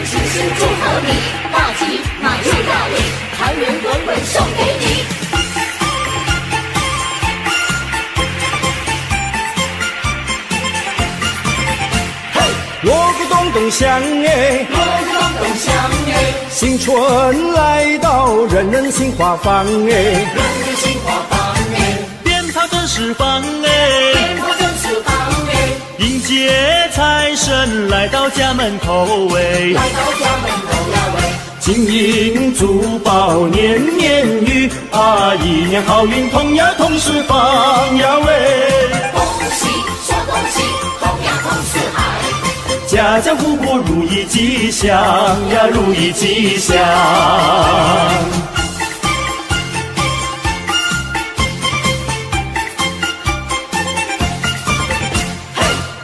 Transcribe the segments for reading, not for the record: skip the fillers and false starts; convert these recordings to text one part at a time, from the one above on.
事事祝贺你，大吉马去大利，财源滚滚送给你。锣鼓咚咚响哎，锣鼓咚咚响哎，新春来到，人人心花放哎，人人心花放哎，鞭炮正释放哎，鞭炮正释放哎，迎接财神来到家门口哎，来到家门口呀喂，金银珠宝年年余啊，一年好运同呀同时放呀喂，恭喜说恭喜，同呀同四海。家家户户如意吉祥呀，如意吉祥。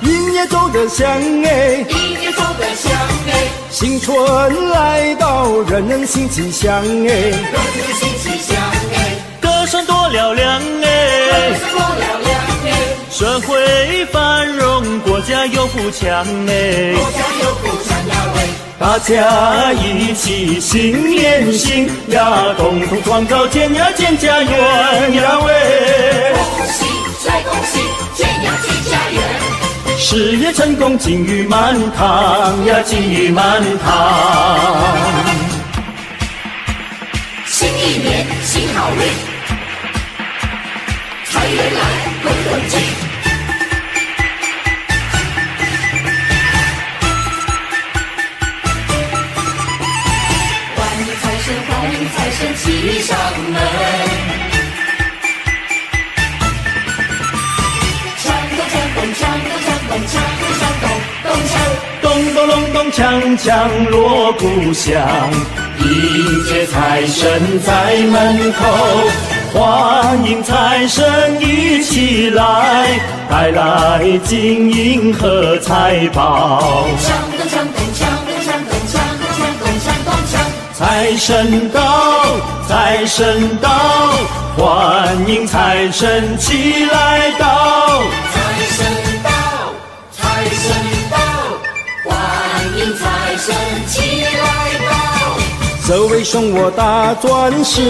一年走得香哎，一年走得香哎，新春来到，人人心吉祥哎，人人心吉祥哎，歌声多嘹亮歌哎，声多嘹亮哎，社会繁荣，国家有富强哎，国家有富强呀喂，大家一起心连心呀，共同创造建呀建家园呀喂，恭喜再恭喜，建呀建家园。事业成功金玉满堂呀，金玉满堂。新一年新好运，财源来滚滚进。欢迎财神，欢迎财神骑上门。咚咚隆咚锵锵锣鼓响，迎接财神在门口，欢迎财神一起来，带来金银和财宝。财神到，财神到，欢迎财神齐来到。财神到，财神到，欢迎财神齐来到。这位送我大钻石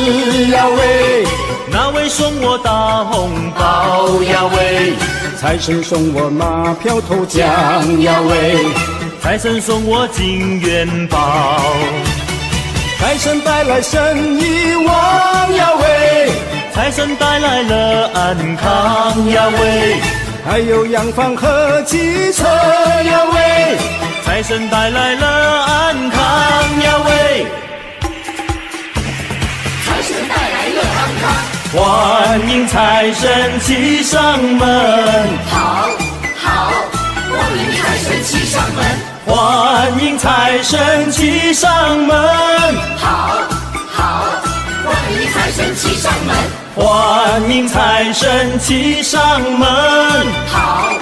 呀喂，那位送我大红包呀喂，财神送我马票头奖呀喂，财神送我金元宝，财神带来生意旺呀喂，财神带来了安康呀喂，还有洋房和汽车呀喂，财神带来了安康呀喂，财神带来了安康。欢迎财神骑上门，好，好，欢迎财神骑上门。欢迎财神骑上门，好，好，欢迎财神骑上门。欢迎财神骑上门，好，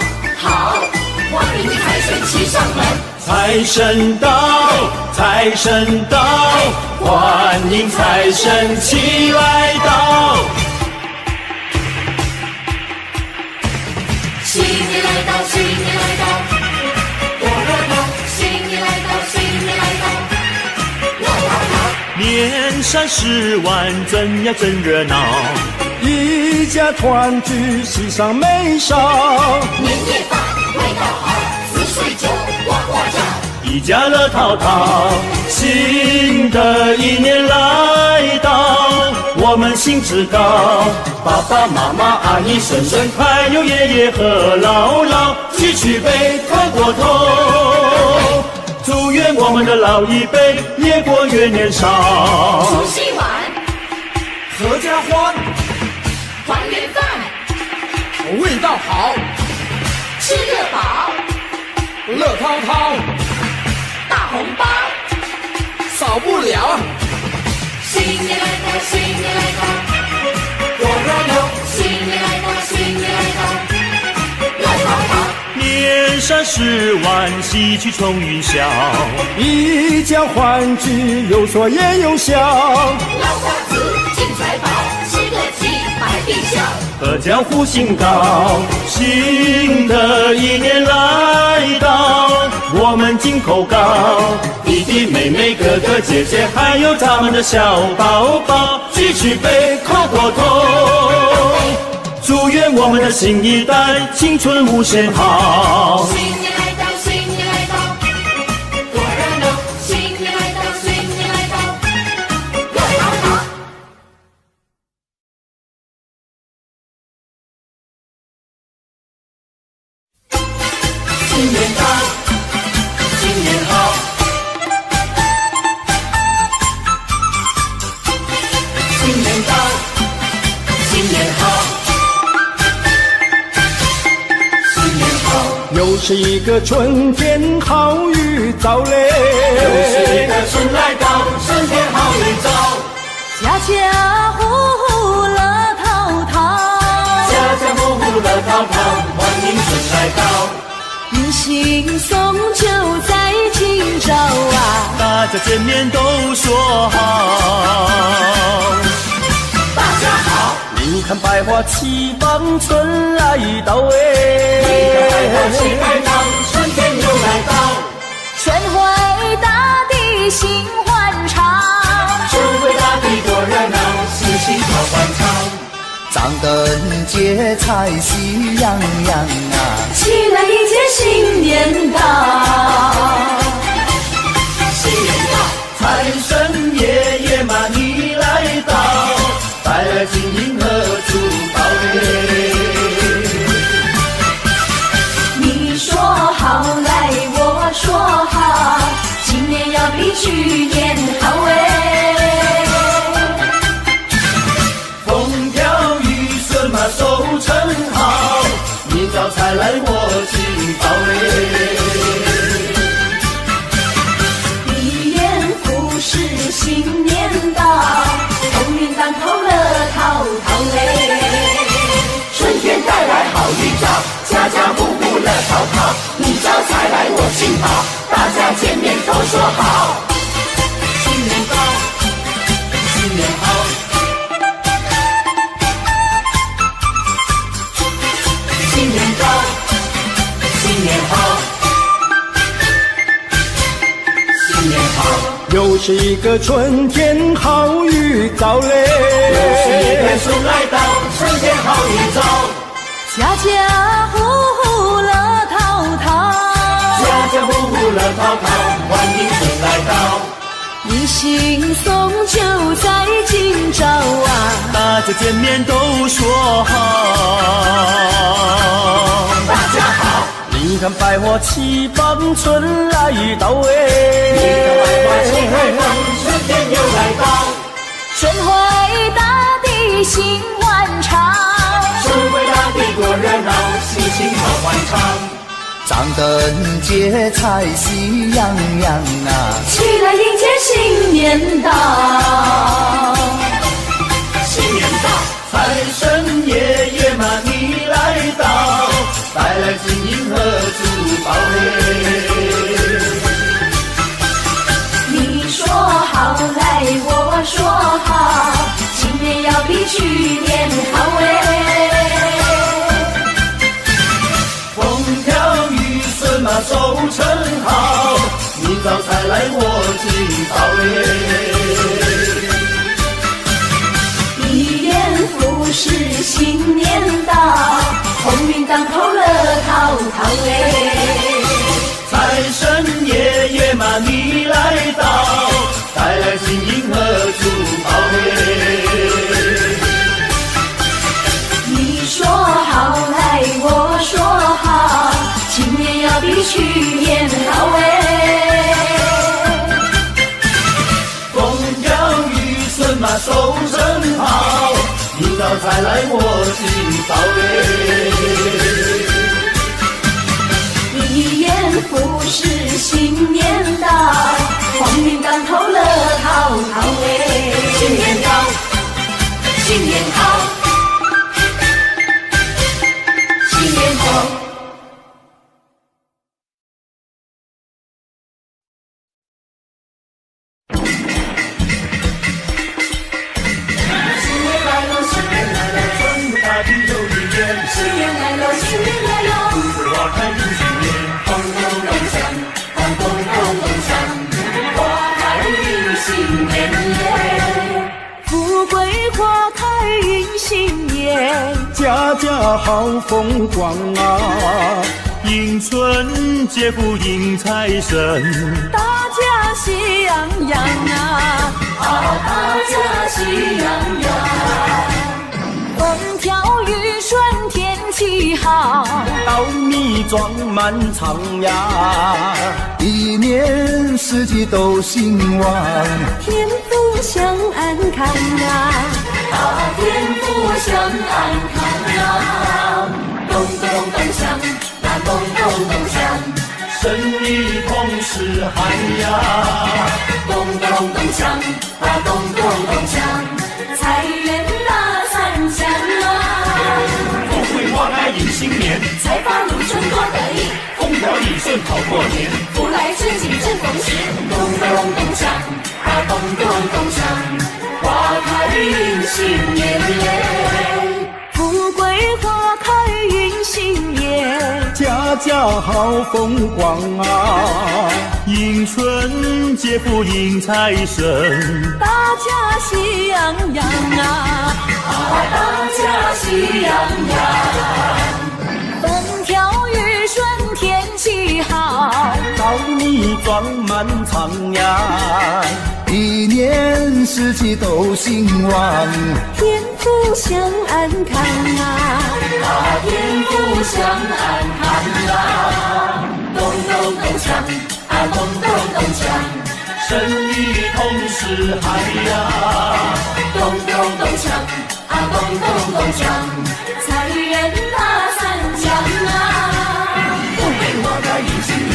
好，欢迎财神骑上门。财神到，财神到，欢迎财神齐来到。新年来到，新年来到，多热闹！新年来到，新年来到，闹闹闹！年三十晚真呀真热闹，一家团聚喜上眉梢，年夜饭味道好，滋水酒呱呱叫，一家乐淘淘。新的一年来到，我们兴致高，爸爸妈妈阿姨婶婶还有爷爷和姥姥，举起杯喝过头，祝愿我们的老一辈越过越年少。除夕晚合家欢，团圆饭，味道好，吃得饱，乐滔滔，大红包，少不了。新年来到，新年来到，多热闹！新年来到，新年来到，乐淘淘。年三十晚喜气冲云霄，一家欢聚有说也有笑，老瓜子进财宝，吃个鸡百病消。阖家福星高，新的一年来到，我们金口高，弟弟妹妹哥哥姐姐，还有他们的小宝宝，举起杯，叩过头，祝愿我们的新一代青春无限好。新年来到，新年来到，多热闹！新年来到，新年来到，热闹闹！新年到，新年好，新年到，新年好。又是一个春天好预兆嘞，又是一个春来到，春天好预兆，家家户户乐淘淘，家家户户乐淘淘，欢迎春来到，迎新送旧在今朝啊，大家见面都说好。大家好，你看百花齐放，春来到哎，你看百花齐开放，春天又来到，春回大地新欢唱，春回大地多热闹，喜庆好欢唱，张灯结彩喜洋洋啊，起来迎接新年到，新年到，财神爷爷嘛你来到，带来金银和珠宝嘞。你说好来我说好，今年要比去年好哎，风调雨顺嘛收成好，明早才来我进宝嘞。一言复始新年到，鸿运当头乐淘淘嘞，春天带来好预兆，家家户户乐淘淘，你招财来我进宝，大家见面都说好。新年到，新年好，新年到，新年好，新年好，又是一个春天好预兆嘞，又是一个春来到，春天好预兆，家家户户乐淘淘，家家户户乐淘淘，欢迎春来到，迎新送旧在今朝啊，大家见面都说好。大家好，你看百花齐放，春来到哎，你看百花齐开放，春天又来到，春回大地新欢唱，春回大地多热闹，喜庆好欢唱，张灯结彩喜洋洋啊，起来迎接新年到，新年到，财神爷爷嘛你来到，带来金银和珠宝嘞。你说好来我说好，今年要比去年好哎，风调雨顺嘛收成好，明早才来我进宝嘞。一言复始新年到，鸿运当头乐淘淘哎，财神爷爷嘛你来到，带来金银和珠宝嘞。你说好来我说好，今年要比去年好哎，风调雨顺嘛收成好，明早才来我进宝嘞。一言复始新年到，鸿运当头乐淘淘哎，新年到，新年好，新年好。新年来了，新年来了，花开又新年，红楼梦想，红家家好风光啊！迎春接福迎财神，大家喜洋洋啊！大家喜洋洋。风调雨顺天气好，稻米装满仓呀，一年四季都兴旺，天福享安康啊！天福享安康啊！咚咚咚锵，那咚咚咚锵，生意同时喊呀，咚咚咚锵，那咚咚咚锵，财源大三响啊！富贵花开迎新年，财发如春多得意，风调雨顺好过年，福来春景正逢时，咚咚咚锵，那咚咚咚锵，花开迎新年耶，富贵花开迎新年，家家好风光啊！迎春接福迎财神，大家喜洋洋啊！大家喜洋洋。风调雨顺天气好，稻米装满仓呀，一年四季都兴旺，天福享安康啊！天福享安康啊！咚咚咚锵，咚咚咚锵，生意同时嗨呀，咚咚咚锵，咚咚咚锵，财源大三响啊！富贵花开迎新年，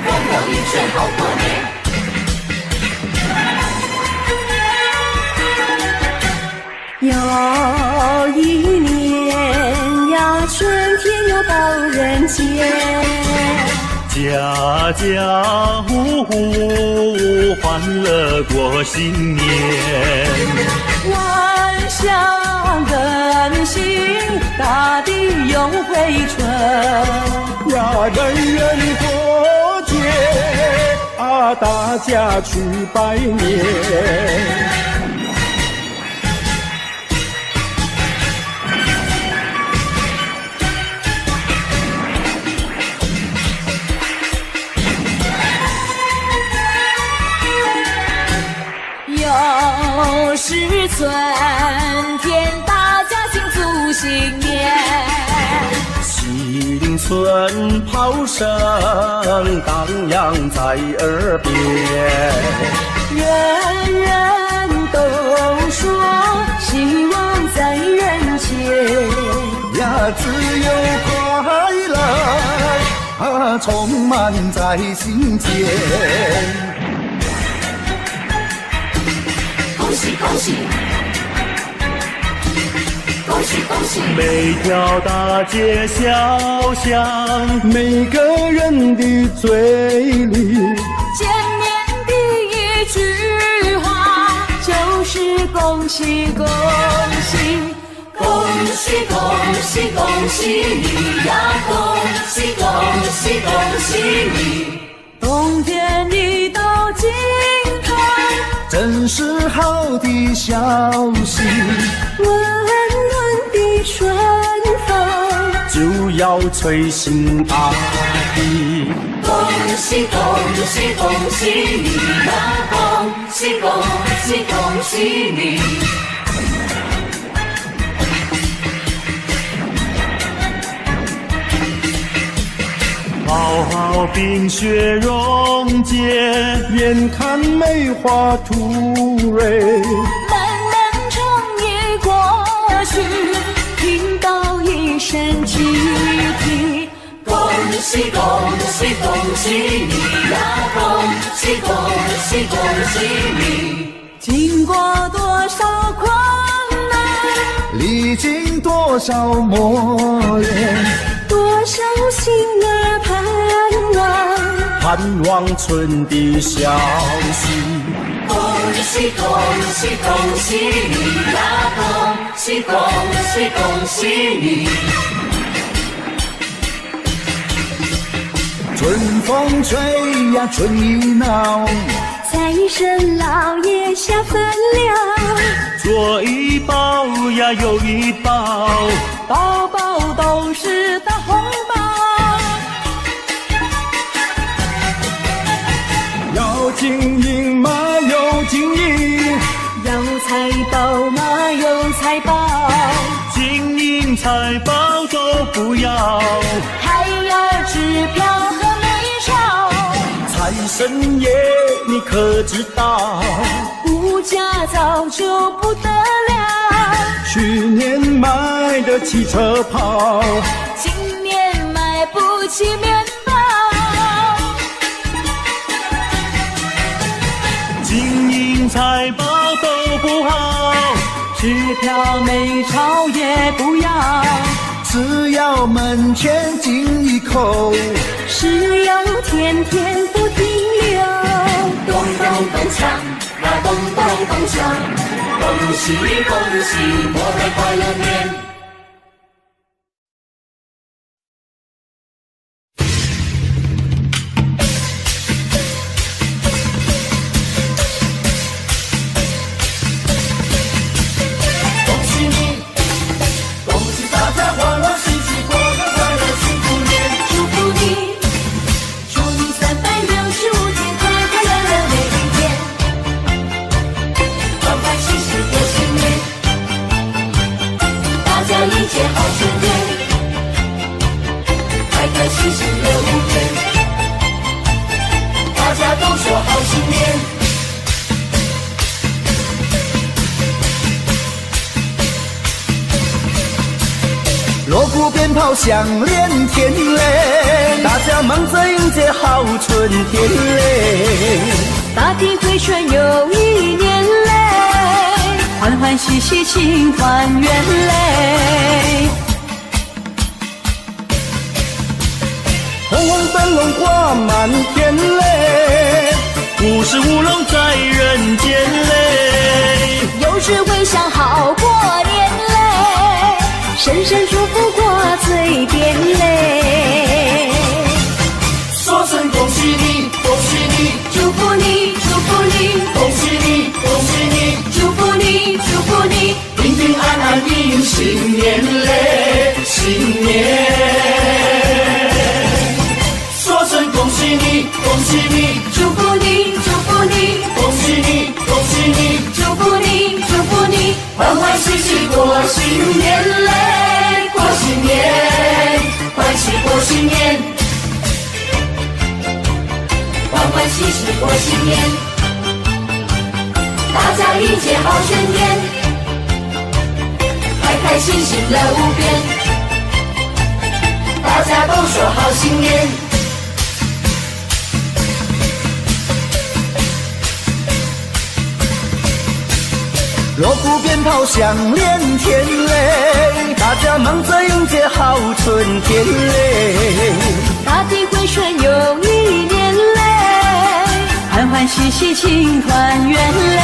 风调雨顺好过年。有一年呀，春天又到人间，家家户户欢乐过新年。万象更新，大地又回春。呀，人人过节啊，大家去拜年。又是春天，大家庆祝新年。新春炮声荡漾在耳边，人人都说希望在人间。呀，自由快乐啊，充满在心间。恭喜恭喜，恭喜恭喜！每条大街小巷，每个人的嘴里，见面第一句话就是恭喜恭喜，恭喜恭喜恭喜你呀！恭喜恭喜恭喜你！冬天一到尽头，真是好的消息，温暖的春风就要吹醒大地。恭喜恭喜恭喜你呀！恭喜恭喜恭喜你！好好冰雪融解，眼看梅花吐蕊，漫漫长夜过去，听到一声集体，恭喜恭喜恭喜你呀！恭喜恭喜恭喜你！经过多少困难，历经多少磨练，多少心儿盼望，盼望春的消息。恭喜恭喜恭喜你呀！恭喜恭喜恭喜你！春风吹呀春意闹，财源神老爷下凡了，左一包呀，右一包，包包都是大红包。要金银嘛有金银，要财宝嘛有财宝，金银财宝都不要，还要支票和美钞。财神爷，你可知道？物价早就不得了，去年买的汽车跑，今年买不起面包。金银财宝都不好，支票美钞也不要，只要门前进一口，石油天天不停留。咚咚咚锵，那咚咚咚锵，恭喜恭喜，我们快乐年。恭喜你，恭喜大家欢欢喜喜过个快乐幸福年。祝福你，祝你365天快快乐乐每一天，欢欢喜喜过新年，大家一切好春天，开开心心乐无边，大家都说好新年。锣鼓鞭炮响连天嘞，大家忙着迎接好春天嘞。大地回春又一年嘞，欢欢喜喜庆团圆嘞。红红灯笼挂满天嘞55龙在人间嘞，有智慧想好过年嘞，声声祝福挂嘴边嘞。说声恭喜你，恭喜你，祝福你，祝福你，恭喜你，恭喜你，祝福你，祝福你，平平安安迎新年嘞，新年。说声恭喜你，恭喜你，祝福你，祝福你，恭喜你，恭喜你，祝福你，祝福你，欢欢喜喜过新年嘞，过新年，欢喜过新年，欢欢喜喜过新年，大家一切好春天，开开心心乐无边，大家都说好新年。锣鼓鞭炮响连天嘞，大家忙着迎接好春天嘞。大地回春又一年嘞，欢欢喜喜庆团圆嘞。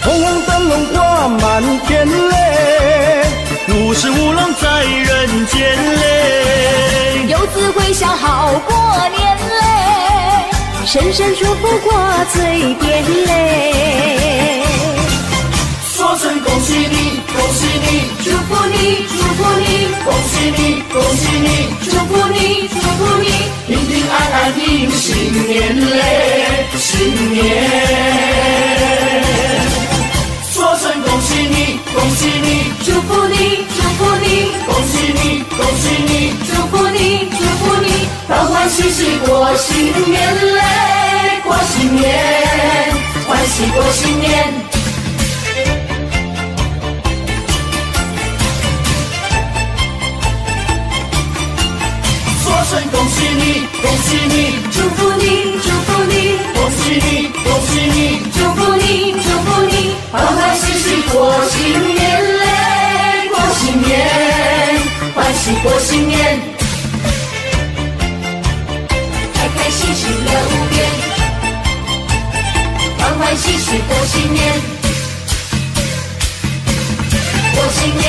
红红灯笼挂满天嘞55龙在人间嘞，有智慧想好过年嘞，声声祝福挂嘴边嘞。说声恭喜你，恭喜你，祝福你，祝福你，恭喜你，恭喜你，祝福你，祝福你，平平安安迎新年嘞，新年。说声恭喜你，恭喜你，祝福你，祝福你，恭喜你，恭喜你，祝福你，祝福你，欢欢喜喜过新年嘞，过新年，欢喜过新年。说声恭喜你，恭喜你，祝福你，祝福你，恭喜你，恭喜你，祝福你，祝福你，欢欢喜喜过新年嘞，过新年，欢喜过新年，开开心心乐无边，欢欢喜喜过新年，过新年。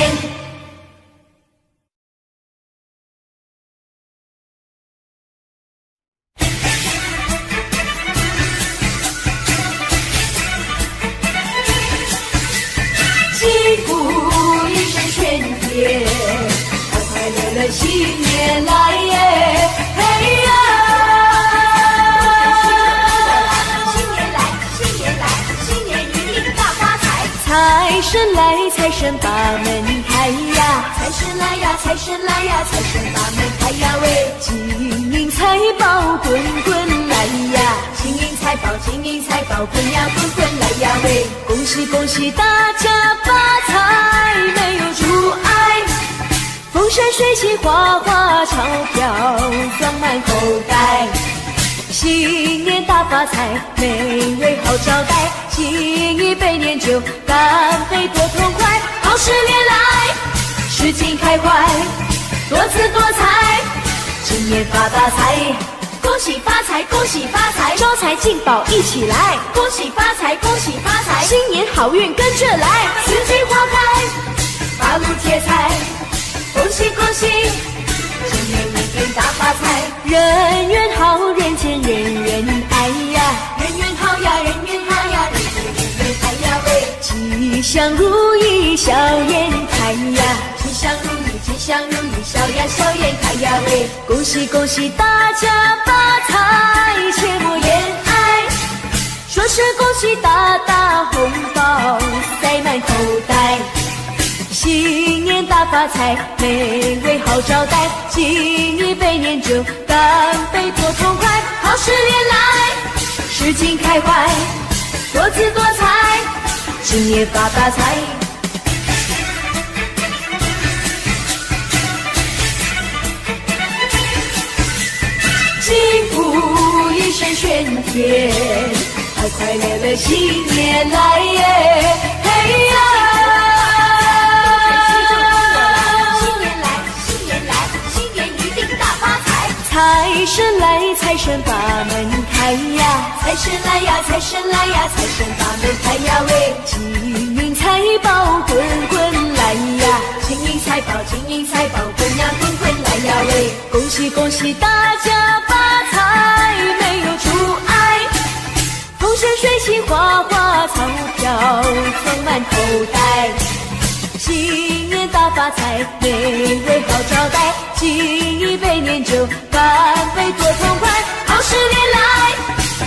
了新年来耶，嘿呀！新年来，新年来，新年一定大发财。财神来，财神把门开呀！财神来呀，财神来呀，财神把门开呀喂！金银财宝滚滚来呀！金银财宝，金银财宝滚呀滚滚来呀喂！恭喜恭喜大家发财，没有阻碍，风生水起，花花钞票装满口袋。新年大发财，美味好招待，敬一杯年酒，干杯多痛快，好事连来，事情开怀，多姿多彩，今年发大财，恭喜发财，恭喜发财，招财进宝一起来，恭喜发财，恭喜发财，新年好运跟着来，四季花开，八路贴财，恭喜恭喜，今年一定大发财，人缘好，人见人缘爱呀，人缘好呀，人缘好呀，人见人缘爱呀喂，吉祥如意笑颜开呀，吉祥如意，吉祥如意笑呀笑颜开呀喂，恭喜恭喜大家发财，切莫言哀，说是恭喜大大红包塞满口袋。新年大发财，美味好招待，敬一杯年酒，干杯多痛快，好事连来，事情开怀，多姿多彩，今年发大财。幸福一声喧天，快快乐乐新年来耶，嘿呀！财神来，财神把门开呀！财神来呀，财神来呀，财神把门开呀喂！金银财宝滚滚来呀！金银财宝，金银财宝滚呀滚滚来呀喂！恭喜恭喜大家发财，没有阻碍，风生水起，花花钞票装满口袋。新年大发财，美味好招待，敬一杯年酒，干杯多痛快，好事连来，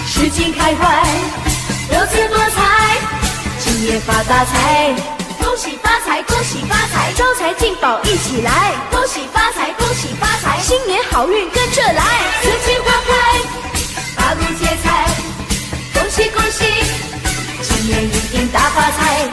事情开怀，多姿多彩，今年发大财，恭喜发财，恭喜发财，招财进宝一起来，恭喜发财，恭喜发财，新年好运跟着来，四季花开，八路接财，恭喜恭喜，今年一定大发财。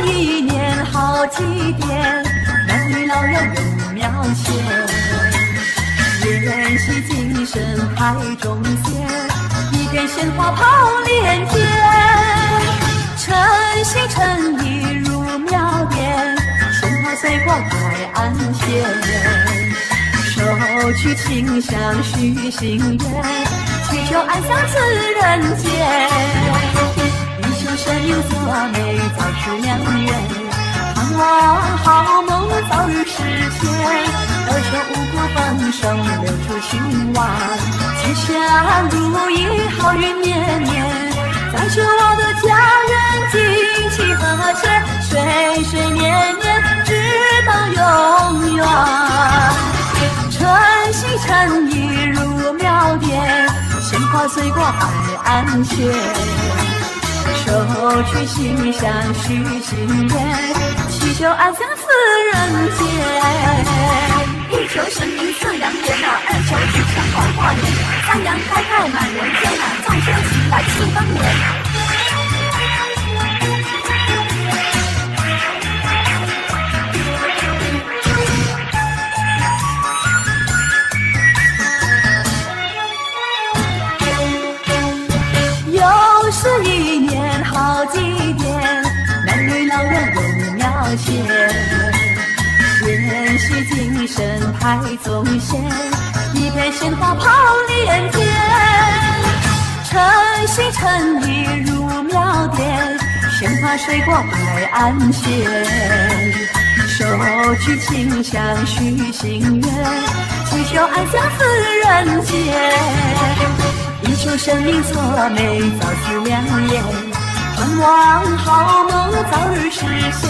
一年好祭奠，男女老幼有庙前，宴席精神排中间，一片鲜花炮连天，诚心诚意入庙殿，鲜花随过开安闲，手取清香许心愿，祈求安享此人间。生有所美，早是良缘，盼望好梦早日实现，儿孙五谷丰盛，留住兴旺，吉祥如意，好运绵绵，再祝我的家人景气和谐，岁岁年年直到永远。诚心诚意入庙殿，鲜花随过海岸线，手取心香许心愿，祈求安享此人间。一求神明赐良缘啊，二求吉祥好跨年，三阳开泰满人间啊，众生齐来庆丰年。又是一年好祭奠，男女老幼有庙前，宴席精神排宗贤，一片鲜花炮连连天。诚心诚意如庙殿，鲜花水果摆安闲。手举清香许心愿，祈求安享此人间。以求生命作美，早思良言，盼望好梦早日实现。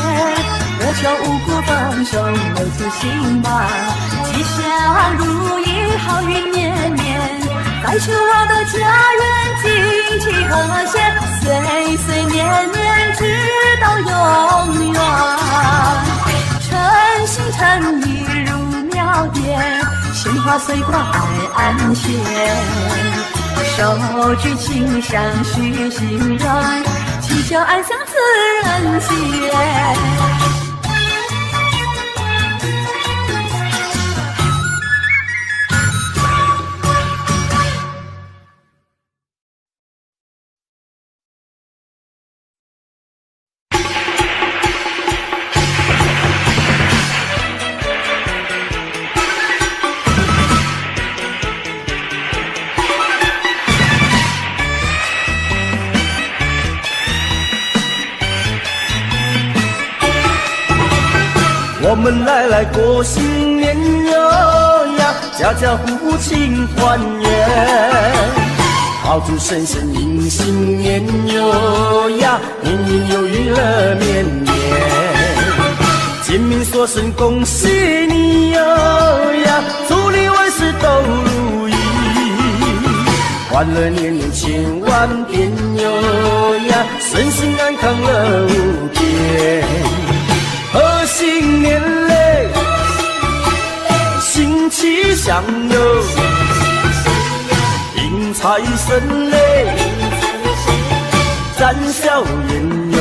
我求五谷丰收，留住兴旺，吉祥如意，好运绵绵。再求我的家人经济和谐，岁岁年年直到永远。诚心诚意如庙殿，鲜花水果摆安闲。手举清香许心愿，祈求安享此人间。我们来过新年哟呀，家家户户庆团圆，炮竹声声迎新年哟呀，年年有余乐绵绵。见面说声恭喜你哟呀，祝你万事都如意，欢乐年年千万遍哟呀，身心安康乐无边。贺新年嘞，新气象哟，迎财神嘞，展笑颜哟。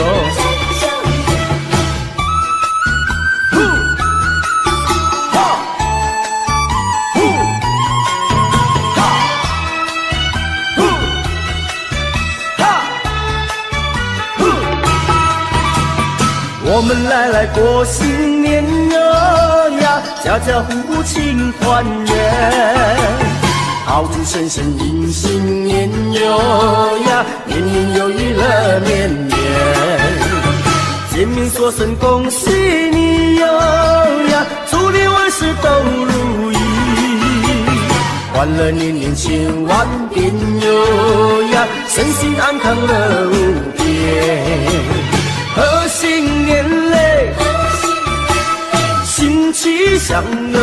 我们来过新年哟呀，家家户户庆团圆，炮竹声声迎新年哟呀，年年有余乐绵绵。见面说声恭喜你哟呀，祝你万事都如意，欢乐年年千万遍哟呀，身心安康乐无边。贺新年嘞，新气象哟，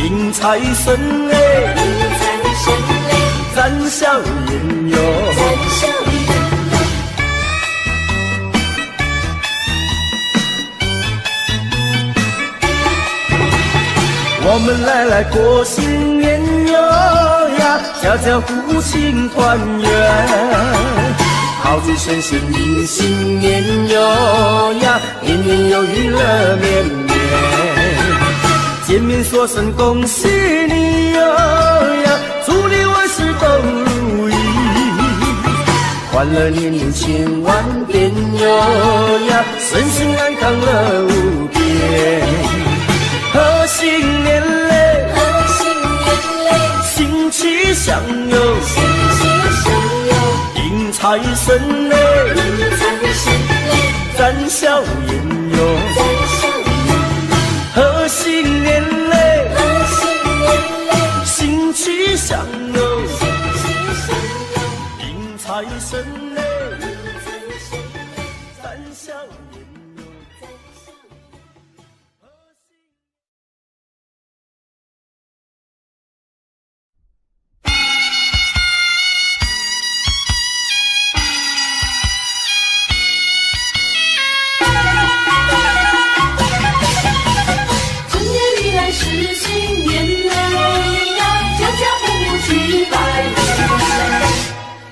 迎财神嘞，展笑颜哟。我们来过新年哟呀，家家户户庆团圆。炮竹声声迎新年哟呀，年年有余乐绵绵。见面说声恭喜你哟呀，祝你万事都如意，欢乐年年千万遍哟呀，身心安康乐无边。贺新年嘞，新气象哟，迎财神嘞，展笑颜哟。贺新年嘞，新气象哟，迎财神嘞，展笑颜哟。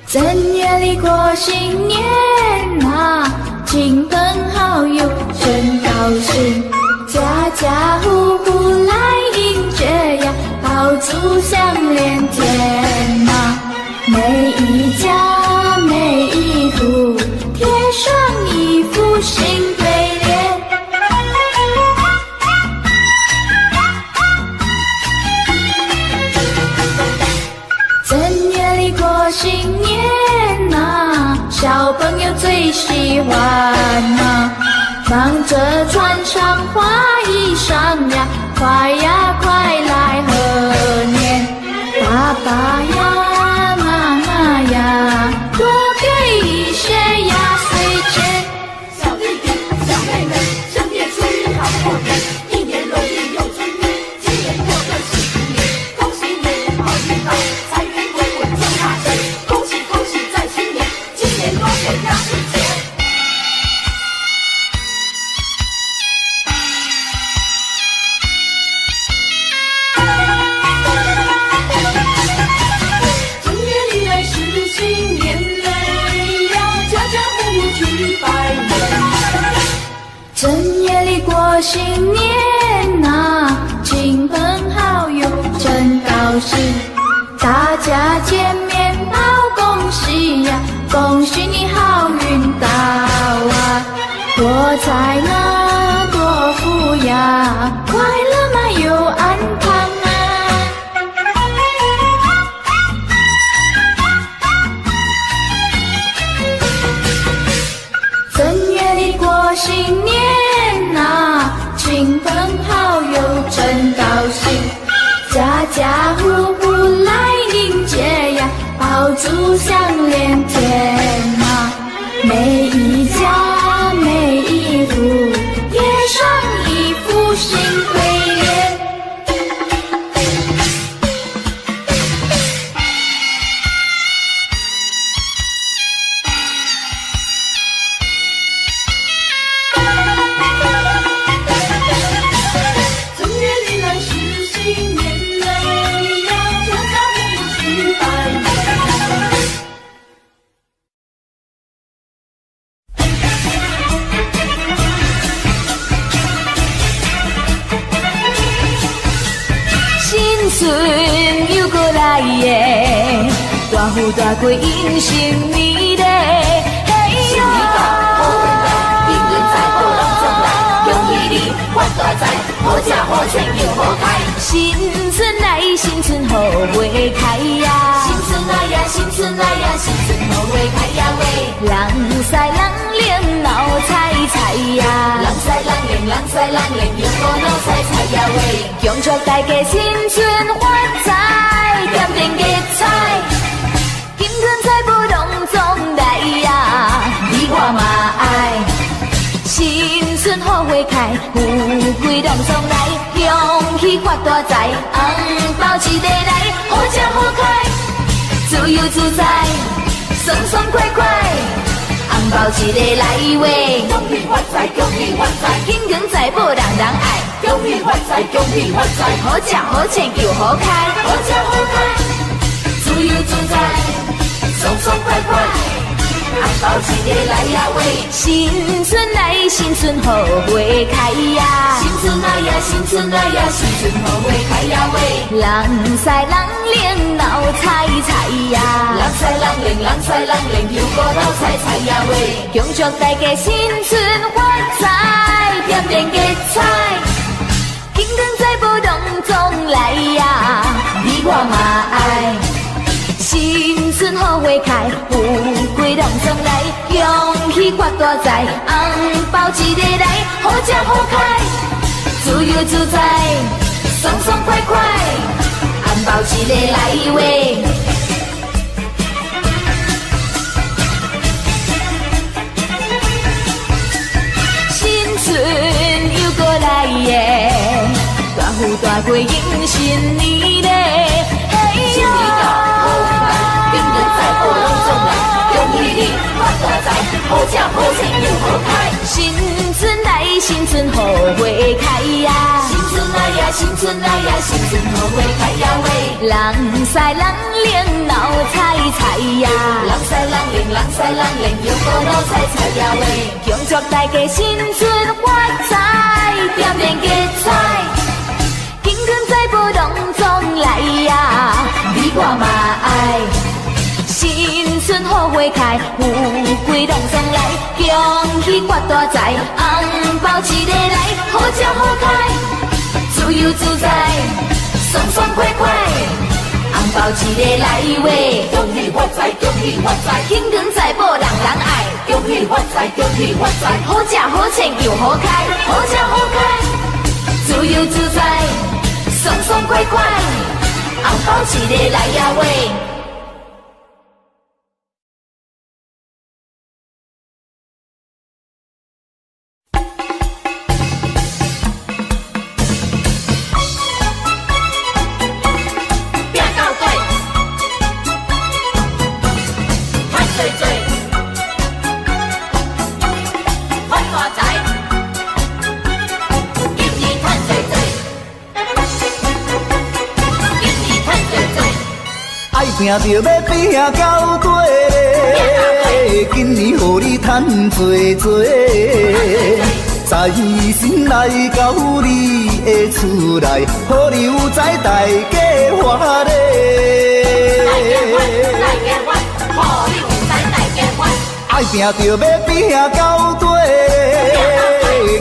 正月里过新年啊，亲朋好友真高兴，家家户户来迎接呀，炮竹响连天啊，每一家每一户贴上一副新对联。湾呐，忙着穿上花衣裳呀，快呀快来贺年，爸爸呀妈妈呀，多给一些压岁钱。小弟弟小妹妹，生年祝你好过年，一年容易又春天，今年过个幸福年，恭喜你好运到，财源滚滚就大升，恭喜恭喜在新年，今年多给压岁钱。正月里来是新年嘞呀，家家户户去拜年。正月里过新年呐，亲朋好友真高兴，大家见面报恭喜呀，恭喜你好运到啊，多财呢多福呀，快乐嘛又安康啊。正月里过新年呐，亲朋好友真高兴，家家户户来迎接呀，爆竹响连天呐，每一家每一户贴上一副新对联。正月里来是新年嘞呀，家家户户去拜年。新春又过来耶，大富大贵迎新年嘞，嘿哟！幸运在步龙中来，恭喜你发大财，好吃好穿又好开。新春来，新春好花开呀！新春来呀，新春来呀，新春好花开呀喂！人赛人灵闹彩彩呀！人赛人灵，人赛人灵，又好闹彩彩呀喂！恭祝大家新春发财，点点吉彩，金春财宝隆中来呀！你我嘛爱。新春好花开，富贵隆中来，恭喜发大财，红包一个来，好吃好开，自由自在，爽爽快快，红包一个来喂，恭喜发财，恭喜发财，金光财宝人人爱，恭喜发财，恭喜发财，好吃好穿又好开，好吃好开，自由自在，爽爽快快。红包一个来呀喂，新春来，新春好花开呀！新春来呀，新春来呀，新春好花开呀喂，人赛人灵闹彩彩呀！人赛人灵，人赛人灵，又过闹彩彩呀喂，恭祝大家新春发财，点点吉彩，金光财宝隆中来呀！你我嘛爱。新春好花开，富贵隆中来，恭喜发大财，红包一个来，好吃好开，自由自在，爽爽快快，红包一个来喂。新春又过来耶，大富大贵迎新年嘞，嘿哟！发大财，好吃好穿又好开。新春来，新春好花开呀！新春来呀，新春来呀，新春好花开呀喂！人赛人灵闹彩彩呀！人赛人灵，人赛人灵，又过闹彩彩呀喂！恭祝大家新春发财，点点吉彩，金光财宝隆中来呀！你我嘛爱。新春好花开，富贵隆中来，恭喜发大财，红包一个来，好吃好开，自由自在，爽爽快快，红包包一个来话，恭喜发财，恭喜发财，兴隆财宝人人爱，恭喜发财，恭喜发财，好食好穿又好开，好食好开，自由自在，爽爽快快，红包一个来呀喂。拼着要拼到底，今年予你赚多多，财神来到你的厝内，予你有财大家欢乐。爱拼着要拼到底，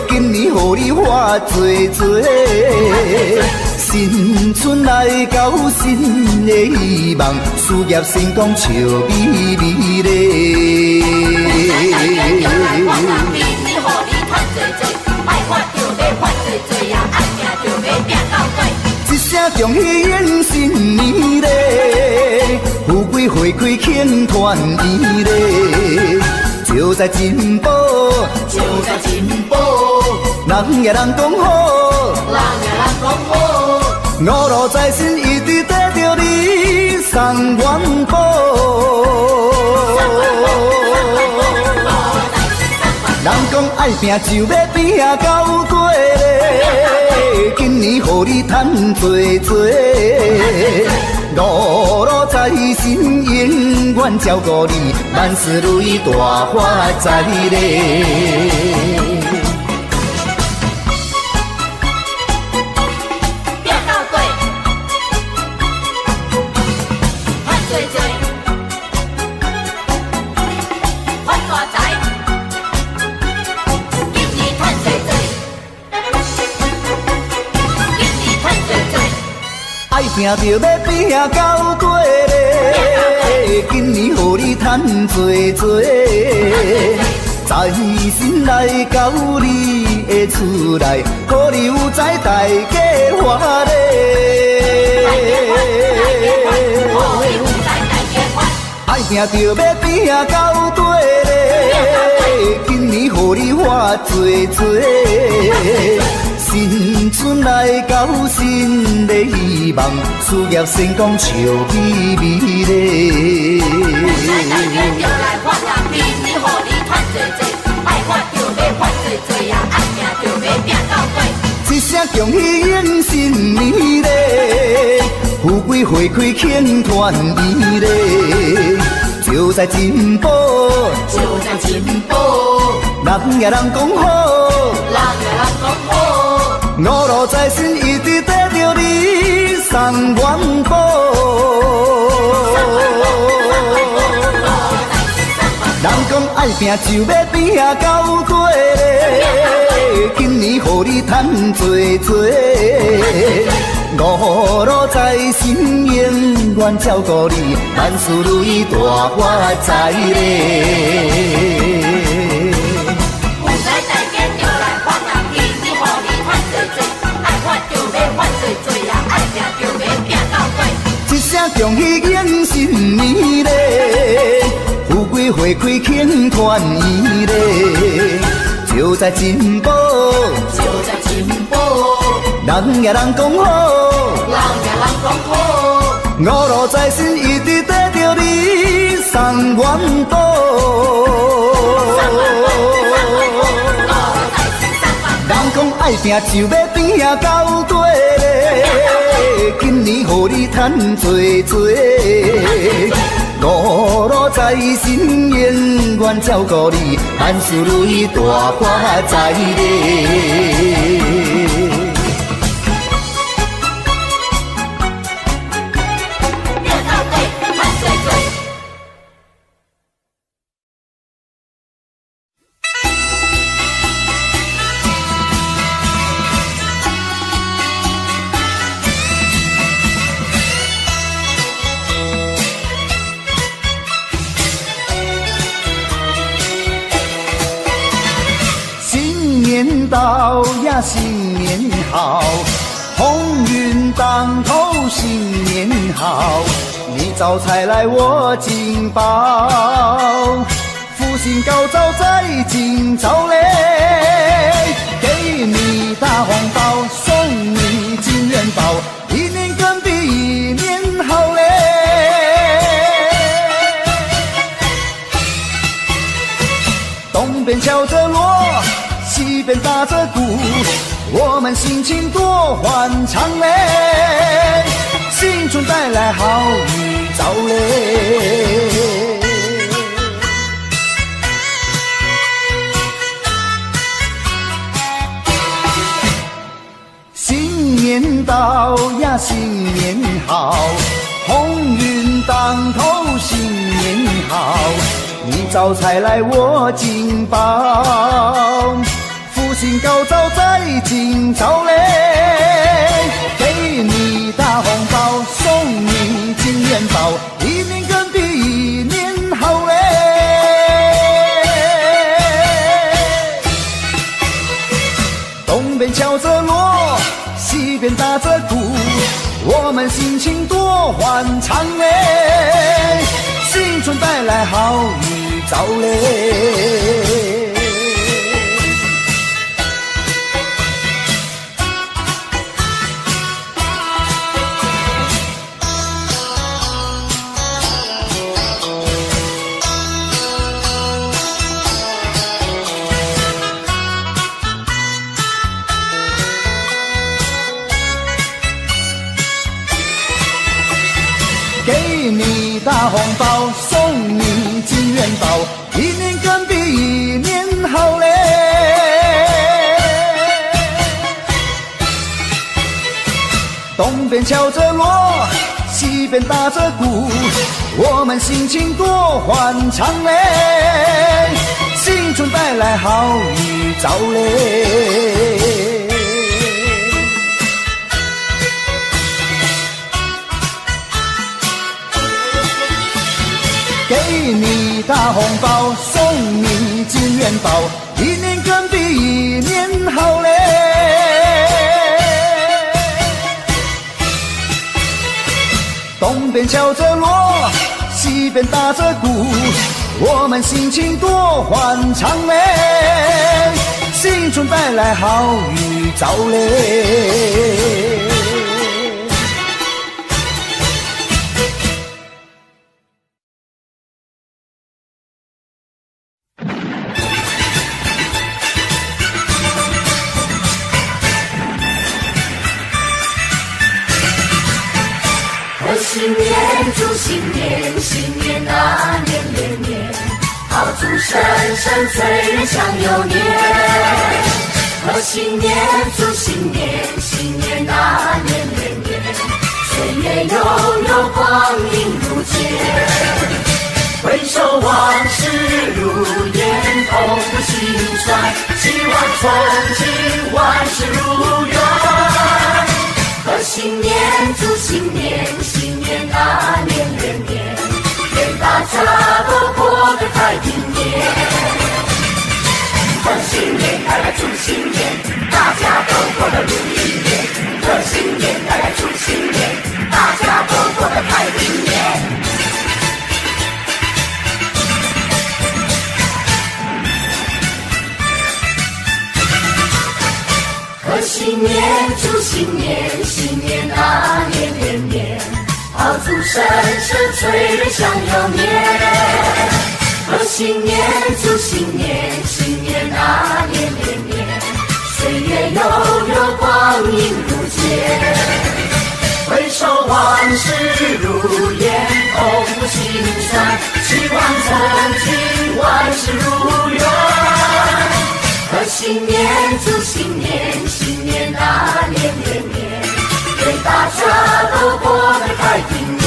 今年予你花多多。新春来到，新的希望，事业成功笑眯眯咧。一声恭喜迎新年咧，富贵花开庆团圆咧，就在进步，就在进步，人也人讲好，人也人讲好。五路财神一直跟着你送元宝，人讲爱拼就要拼到底咧，今年予你赚多多，五路财神永远照顾你，万事如意大发财咧。拼着要拼到底咧，今年予你赚多多，财神来到你的厝内，予你有财大家欢乐。爱拼着要拼到底咧，今年予你花多多。新春来到，新的希望，事业成功笑眯眯咧。就来发呀，明年予你赚多多，爱发就要发多多呀，爱拼就要拼到底。一声恭喜迎新年咧，富贵花开庆团圆咧，就在进步，就在进步，人也人讲好，人也人讲好。五路财神一直跟着你送元宝，人讲爱拼就要拼到底咧，今年予你赚多多，五路财神永远照顾你，万事如意大发财咧。一声恭喜迎新年咧，富贵花开庆团圆咧，就在进步，就在进步，人也人讲好，人也人讲好。五路财神一直跟着你送元宝，人讲爱拼就要拼到底咧，今年予你赚多多，五路财神永远照顾你，万事如意大发财咧。到呀，新年好，鸿运当头新年好，你招财来我进宝，福星高照在今朝嘞，给你大红包，送你金元宝，一年更比一年好嘞。东边敲着锣，西边打着鼓，我们心情多欢畅嘞，新春带来好预兆嘞。新年到呀，新年好，鸿运当头新年好，你招财来我进宝，福星高照在今朝嘞，给你大红包，送你金元宝，一年更比一年好嘞。东边敲着锣，西边打着鼓，我们心情多欢畅嘞，新春带来好预兆嘞。给你大红包，送你金元宝，一年更比一年好嘞。东边敲着锣，西边打着鼓，我们心情多欢畅嘞，新春带来好预兆嘞。给你大红包，送你金元宝，一年更比一年好嘞。东边敲着锣，西边打着鼓，我们心情多欢畅嘞，新春带来好预兆嘞。新年祝新年，新年啊年年年，炮竹声声催人想又年。贺新年祝新年，新年啊年年年，岁月悠悠光阴如箭，回首往事如烟，痛不心酸，希望从今万事如愿。贺新年祝新年，新年啊年年年，愿大家都过个太平年。贺新年带来祝新年，大家都过得如意年。贺新年带来祝新年，大家都过得太平年。贺新年祝新年，新年啊年年年，炮竹声声催人想又年。贺新年祝新年，新年啊年年年，岁月悠悠光阴如箭，回首往事如烟，痛不心酸，希望从今万事如愿。贺新年祝新年，新年啊年年年，愿大家都过得太平年。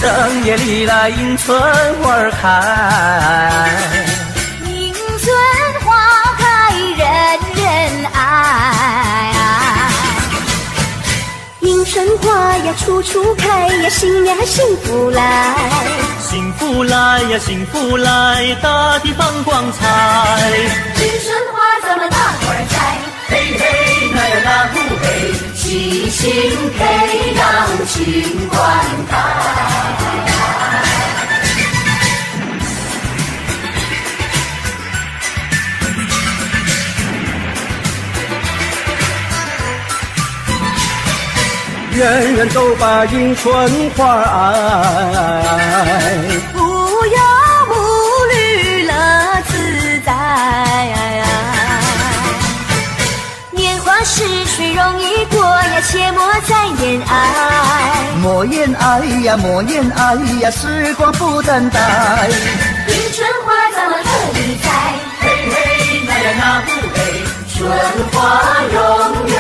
正月里来迎春花开，迎春花开人人爱，迎春花处处开呀，新呀幸福来。幸福来呀，幸福来，大地放光彩。青春花咱们大伙儿栽，嘿嘿，那呀那呼嘿，齐心培养情灌溉。人人都把迎春花爱，无忧无虑乐自在。年华逝水容易过呀，切莫再言爱。莫言爱呀，莫言爱呀，时光不等待。迎春花咱们乐意栽，嘿嘿，那呀那呼嘿，春花永远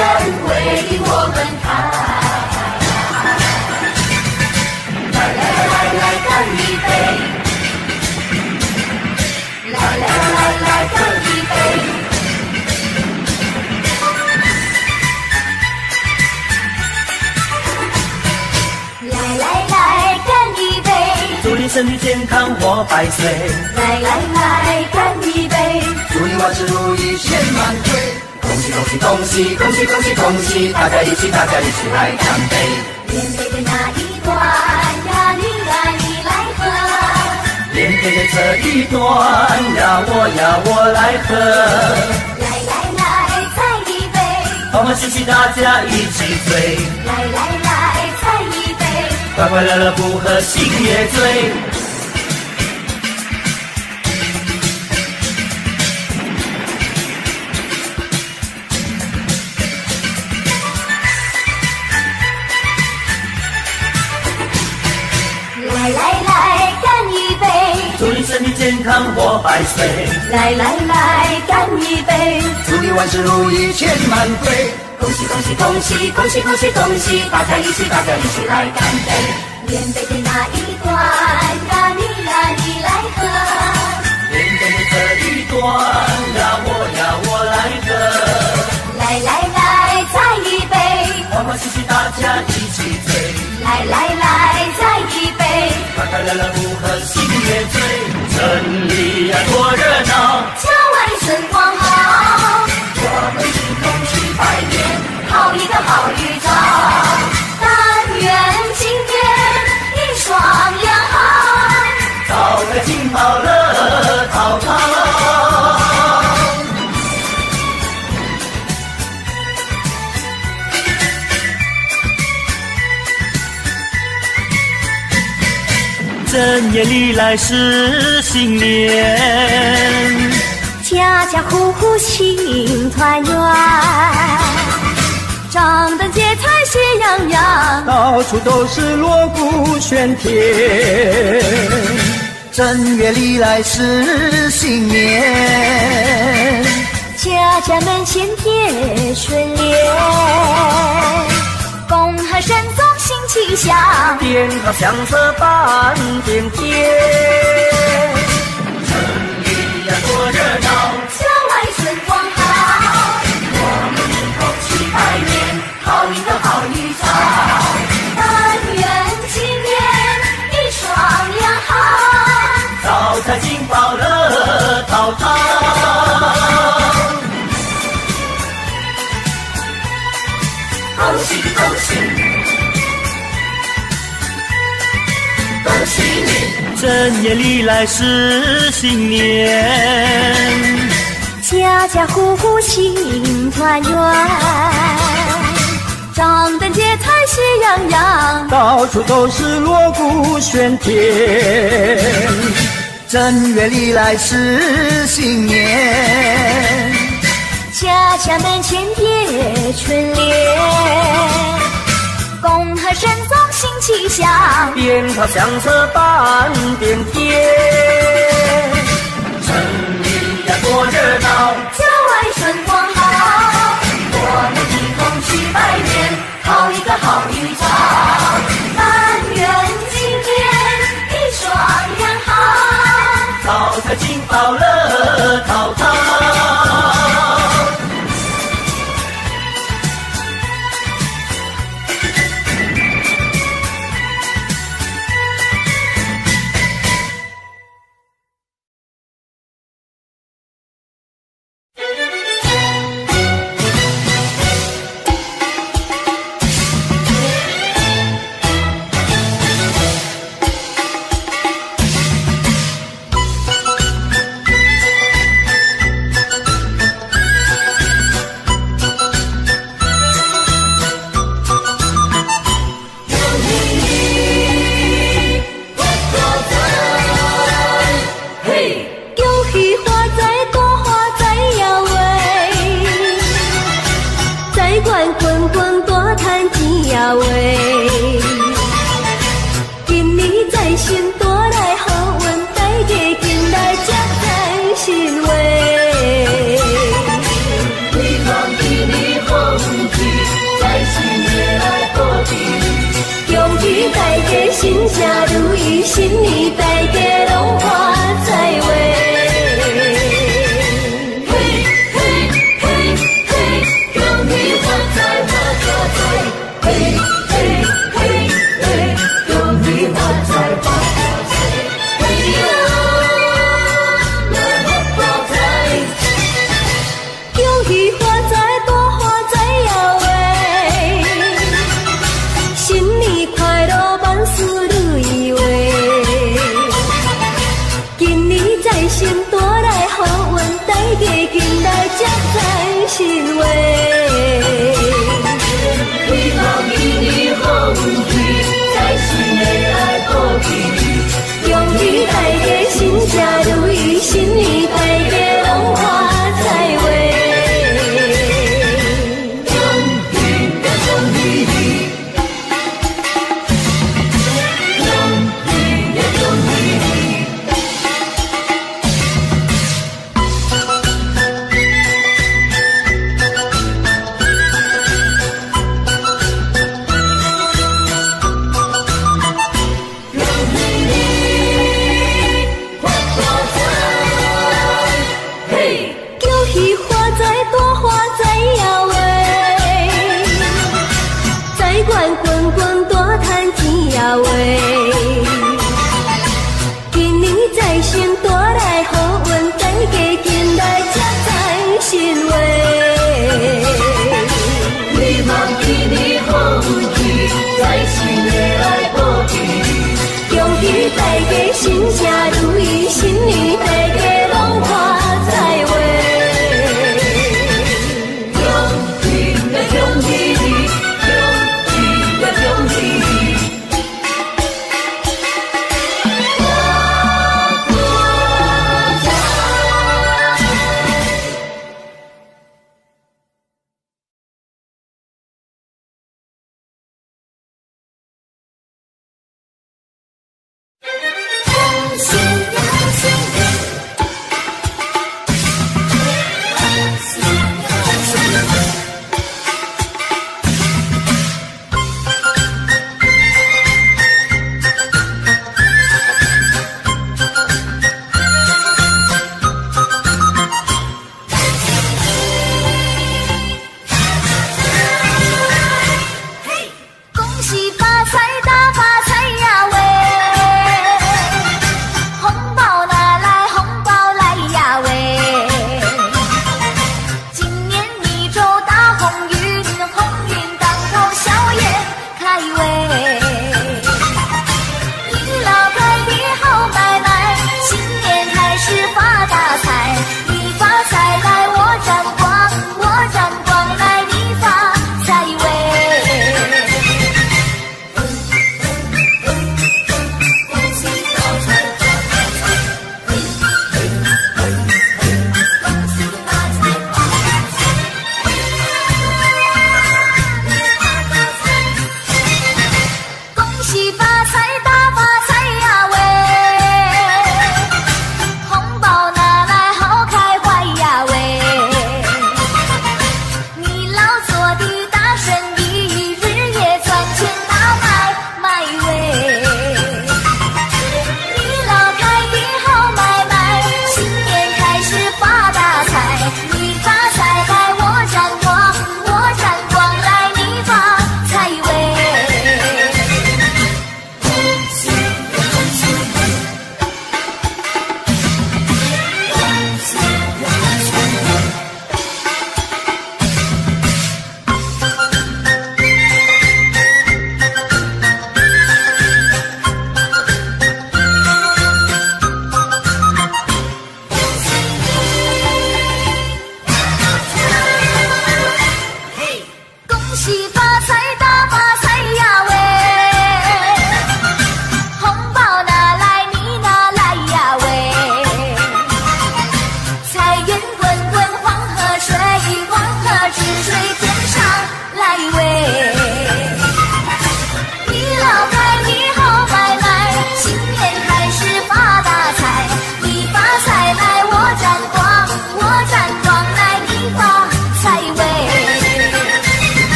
为我们开。来干一杯！来干一杯！来干一杯！祝你身体健康活百岁。来干一杯！祝你万事如意千万岁！恭喜恭喜恭喜恭喜恭喜恭喜！大家一起来干杯！连杯的那一段呀，你来喝。连杯的这一段呀，我来喝。来，再一杯。欢欢喜喜大家一起醉。来，再一杯。快快乐乐不喝心也醉。来干一杯！祝你身体健康活百岁。来干一杯！祝你万事如意千万岁！恭喜恭喜恭喜恭喜恭喜恭喜！大家一起来干杯！连杯的那一段呀，你来喝。连杯的这一段呀，我来喝。来，再一杯。欢欢喜喜大家一起醉。来，再一杯。快快乐乐不喝心也醉。城里呀多热闹，郊外春光好。我们一同去拜年，好一个好预兆。但愿今年一双两好。早该金宝乐淘淘。正月里来是新年，家家户户庆团圆，张灯结彩喜洋洋，到处都是锣鼓喧天。正月里来是新年，家家门前贴春联，恭贺神宗新气象，鞭炮响彻半边天。城里呀多热闹，郊外春光好。我们一同去拜年，好一个好预兆。但愿今年一双两好。早财金宝乐淘淘。恭喜恭喜恭喜你！正月里来是新年，家家户户庆团圆，张灯结彩喜洋洋，到处都是锣鼓喧天。正月里来是新年，家家门前贴春联，恭贺神宗新气象，鞭炮响彻半边天。城里呀多热闹，郊外春光好。我们一同去拜年，好一个好预兆。但愿今年一双两好。早财金宝乐淘淘。心话。希望今年风气在新年来保庇，恭喜大家新车如意，新年大家拢发财话。心话，希望明年风雨在新年来保庇，恭喜大家新车如意，新年大家拢发财话。恭喜呀恭喜你，恭喜呀恭喜你。滚滚大赚钱呀喂！今年财神带来好运，大家紧来吃财神话。希望今年风雨在新年来保庇，恭喜大家新车如意，新年大家拢发财话。恭喜呀恭喜你。恭喜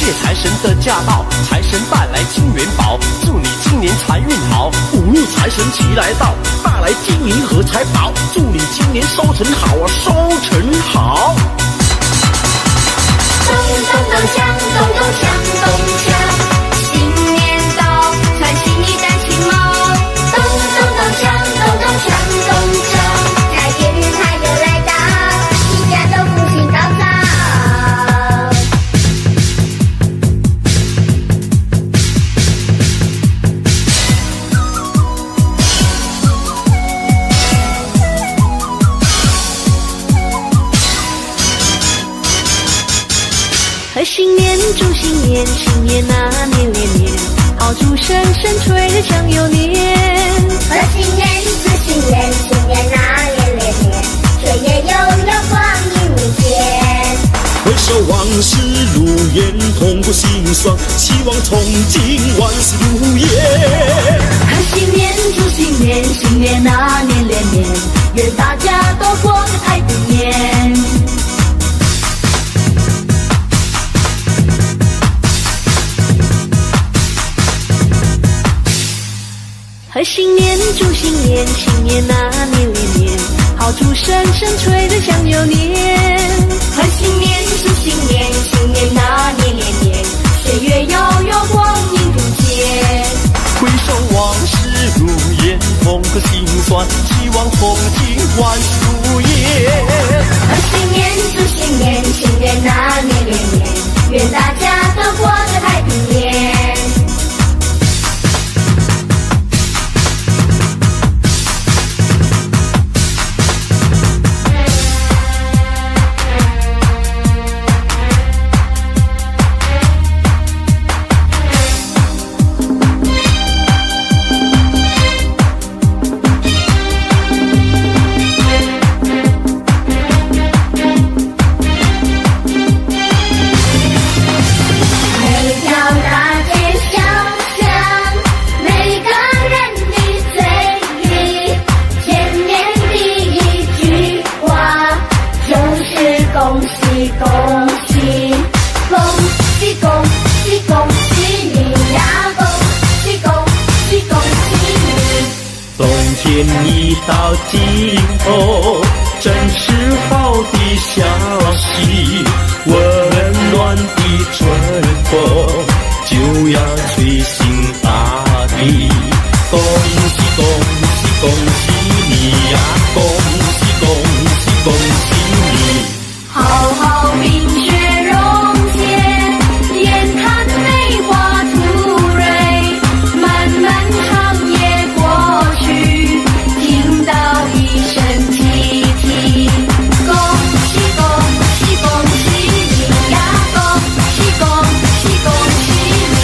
谢财神的驾到，财神带来金元宝，祝你今年财运好。五路财神齐来到，带来金银和财宝，祝你今年收成好啊，收成好。咚咚咚锵，咚咚锵，咚锵，新年到，穿新衣戴新帽，咚咚咚锵，咚咚锵，咚锵，财运财又来到，一家都福星高照。贺新年，祝新年，新年啊年连年，好祝声声吹着祥又年。贺新年，祝新年，新年啊年连年，岁月悠悠光阴无间。回首往事如烟，痛过心酸，希望从今万事如愿。贺新年，祝新年，新年啊年连年，愿大家都过个太平年。贺新年，祝新年，新年啊年连年，好祝声声吹着祥又年。贺新年，祝新年，新年啊年连年，岁月悠悠光阴如箭。回首往事如烟，痛过心酸，希望从今万事如愿。贺新年，祝新年，新年啊年连年，愿大家都过个太平年。天已到尽头，真是好的消息，温暖的春风就要吹醒大地。恭喜恭喜恭喜你呀，恭喜恭喜恭喜你！好好冰雪融解，眼看梅花吐蕊，漫漫长夜过去，听到一声啼啼。恭喜恭喜恭喜你呀，恭喜恭喜恭喜你！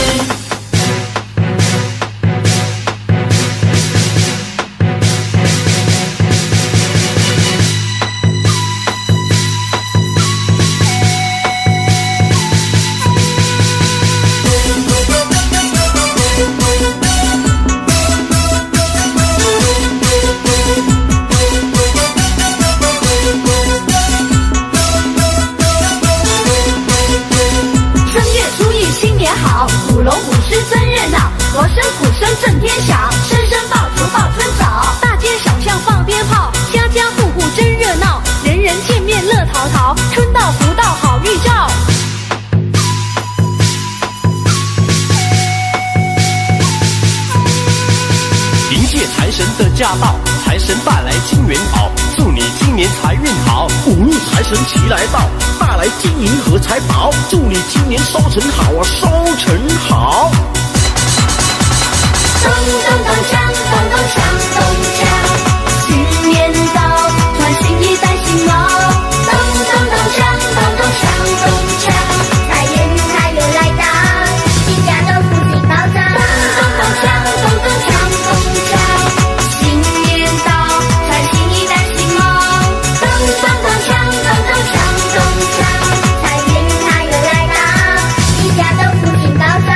舞龙舞狮真热闹，锣声鼓声震天响，声声爆竹爆春早。大街小巷放鞭炮，家家户户真热闹，人人见面乐淘淘，春到福到好预兆。迎接财神的驾到，财神带来金元宝，祝你今年财运好。五路财神齐来到，带来金银和财宝，祝你今年收成好啊，收成好。咚咚咚锵，咚咚锵，咚锵，新年到，穿新衣戴新帽，咚咚咚锵，咚咚锵，咚锵，财运财又来到，一家都福气高照。咚咚咚锵，咚咚锵，咚锵，新年到，穿新衣戴新帽，咚咚咚锵，咚咚锵，咚锵，财运财又来到，一家都福气高照。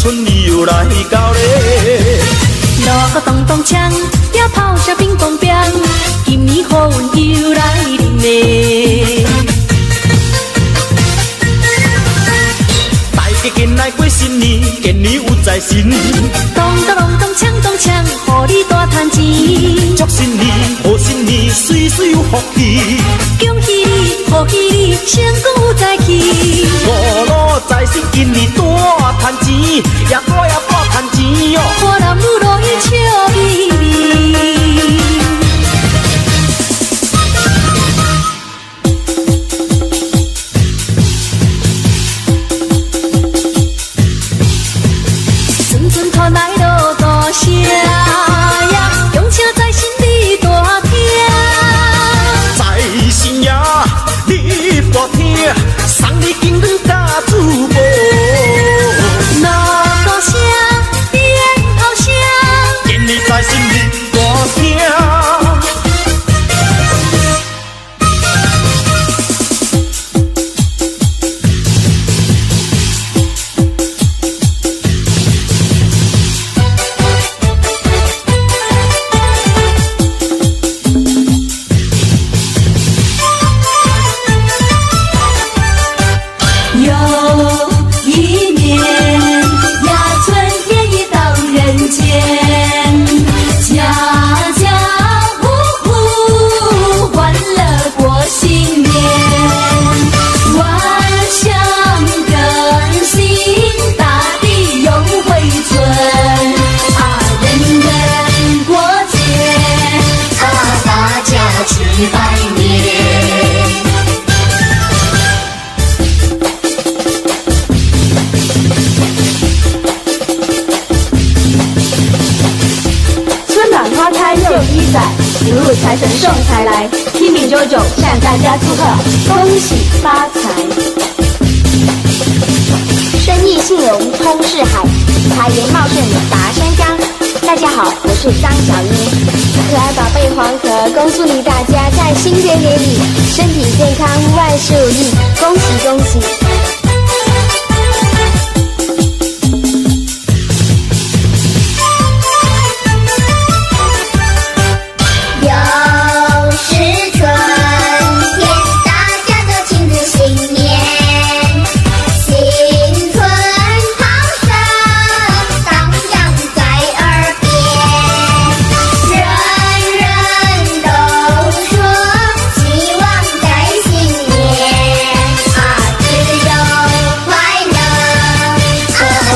春里又来到咧。锣鼓咚咚锵，要炮声乒乓乓，今年好运又来临咧。大家紧来过新年，今年有财神。咚咚咚咚锵咚锵，互你大赚钱。祝新年，贺新年，岁岁有福气。恭喜你，贺喜你，成功有财气。五路财神今年大赚钱，也大赚钱哟。我男女如意笑眯眯。阵阵传来锣鼓声呀，恭请财神你大听。财神爷，你大听，送你金元甲珠宝。锣鼓声，鞭炮声，今年财神你大听。有一年呀，春天已到人间，家家户户欢乐过新年，万象更新，大地又回春，人人过节，大家去拜年。春暖花开又一载，福禄财神送财来，天命久久向大家祝贺，恭喜发财。生意兴隆通四海，财源茂盛达山冈。大家好，我是张小英，可爱宝贝黄河，恭祝你大家在新的一年里身体健康，万事如意，恭喜恭喜！又是春天，大家都庆祝新年，新春炮声荡漾在耳边，人人都说希望在新年自由快乐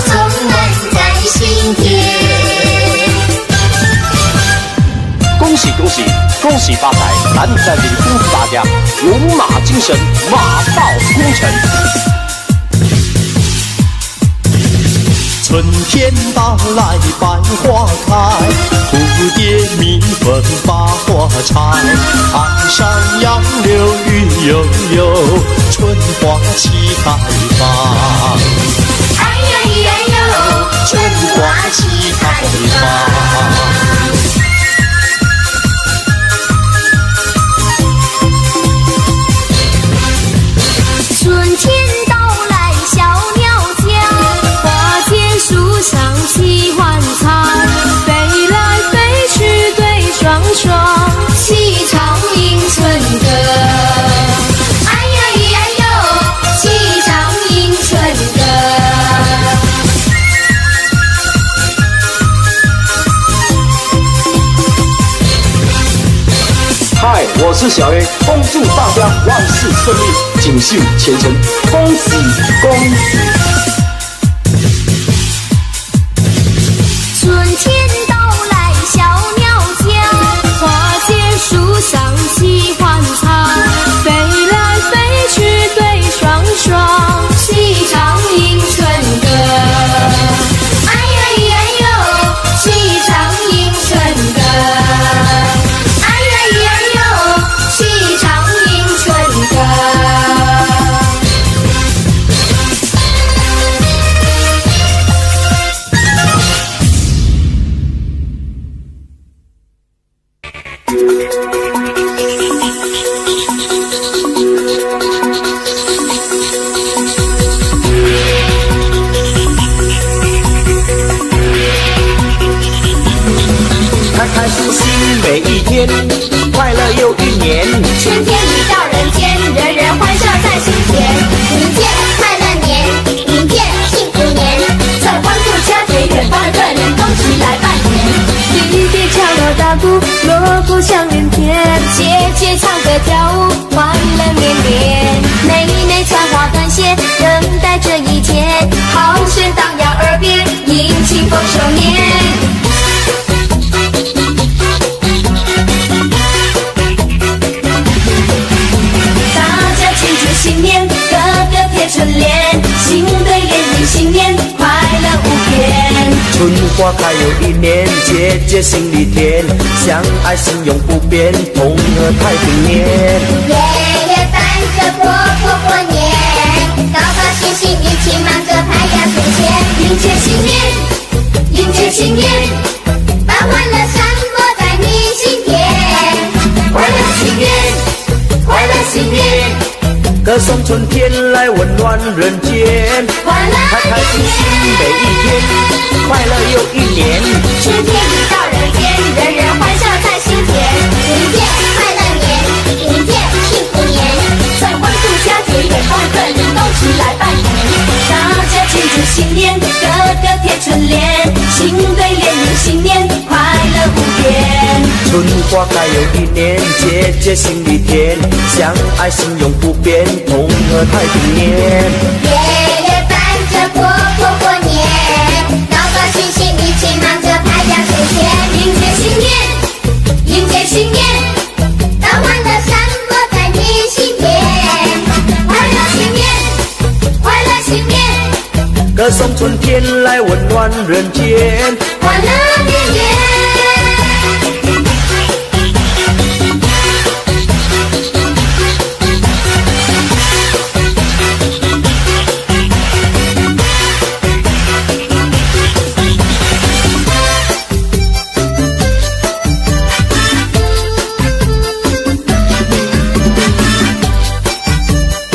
充满在心田。恭喜恭喜恭喜发财！咱在这里恭祝大家龙马精神，马到功成。春天到来百花开，蝴蝶蜜蜂把花采。岸上杨柳绿油油，春花齐开放。哎呀咿呀哟，春花齐开放。春天到来小鸟叫，花间树上齐欢唱，飞来飞去对双双，齐唱迎春歌。哎呀咿呀哟，齐唱迎春歌。嗨，我是小 A， 恭祝大家万事顺利，锦绣前程，恭喜恭喜！春天到来小鸟叫，花间树上齐欢唱，飞来飞去对双双，齐唱迎春歌。哎呀咿呀哟，齐唱迎春歌。哎呀咿呀哟，齐唱迎春歌。天，快乐又一年。春天已到人间，人人欢笑在心田。迎接快乐年，迎接幸福年，在欢度佳节，远方的客人恭喜来拜年。离别敲锣打鼓，锣鼓响连天，姐姐唱歌跳舞，欢乐绵绵。妹妹穿花短鞋，等待这一天，好声荡漾耳边，迎庆丰收年。新年，个个贴春联，新对联迎新年，快乐无边。春花开又一年，节节心里甜，相爱心永不变，同贺太平年。爷爷伴着婆婆过年，高高兴兴一起忙着拍压岁钱，迎接新年，迎接新年，把欢乐散播在你心田，快乐新年，快乐新年。歌颂春天来温暖人间，开开心心每一天，快乐又一年。春天已到人间，人人欢笑在心田。迎接快乐年，迎接幸福年，在欢度佳节，远方的人恭喜来拜年。大家庆祝新年，个个贴春联，新对联迎新年，快乐无边。春花开又一年，节节心里甜，相爱心永不变，同贺太平年。爷爷伴着婆婆过年，高高兴兴一起忙着拍压岁钱，迎接新年，迎接新年，把欢乐散播在你心田，快乐新年，快乐新年，歌颂春天来温暖人间，欢乐绵绵。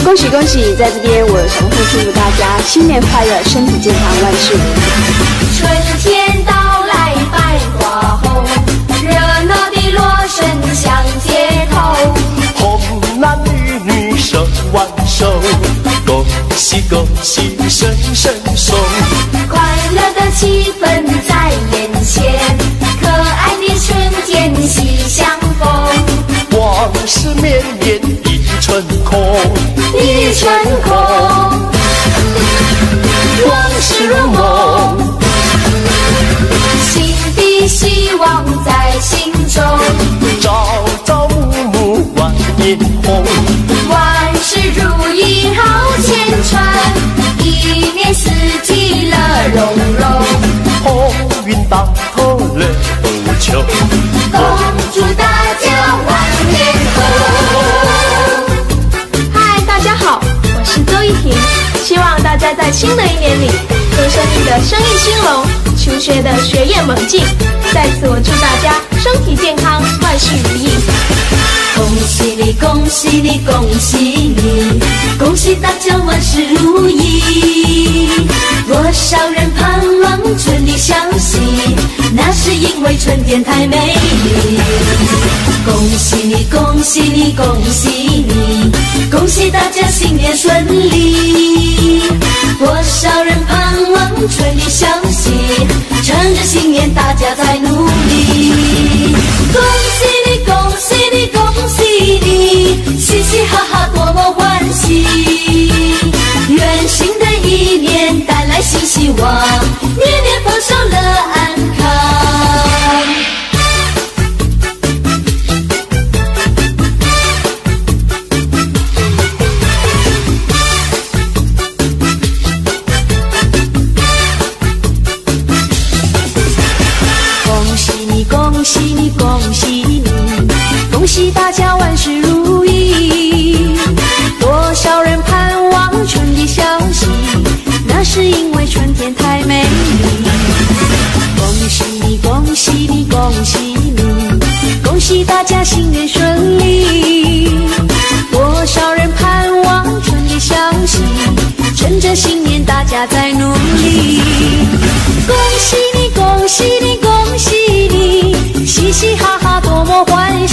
恭喜恭喜！在这边，我想会祝福大家新年快乐，身体健康，万事如意。春天到来百花红，热闹的锣声响街头。红男绿女手挽手，恭喜恭喜声声送。快乐的气氛在眼前，可爱的春天喜相逢。往事绵绵一春空，一春空，往事如梦，新的希望在心中。朝朝暮暮万年红，万事如意好千传，一年四季乐融融。红云当头乐不穷，恭祝大家万年红。嗨，大家好，我是周一婷，希望大家在新的一年里，做生意的生意兴隆，求学的学业猛进。在此，我祝大家身体健康，万事如意。恭喜你，恭喜你，恭喜你，恭喜大家万事如意。多少人盼望春里相惜，那是因为春天太美丽。恭喜你，恭喜你，恭喜你，恭喜大家新年顺利。多少人盼望春里相惜，趁着新年大家在努力。恭喜你，恭喜你，恭喜你，嘻嘻哈哈多么欢喜。愿新的一年带来新希望，年年丰收乐安康。恭喜你，恭喜你，恭喜你，恭喜大家万事如意。多少人盼望春的消息，那是因为春天太美丽。恭喜你，恭喜你，恭喜你，恭喜大家新年顺利。多少人盼望春的消息，趁着新年大家在努力。恭喜你，恭喜你，恭喜你，嘻嘻哈哈多么欢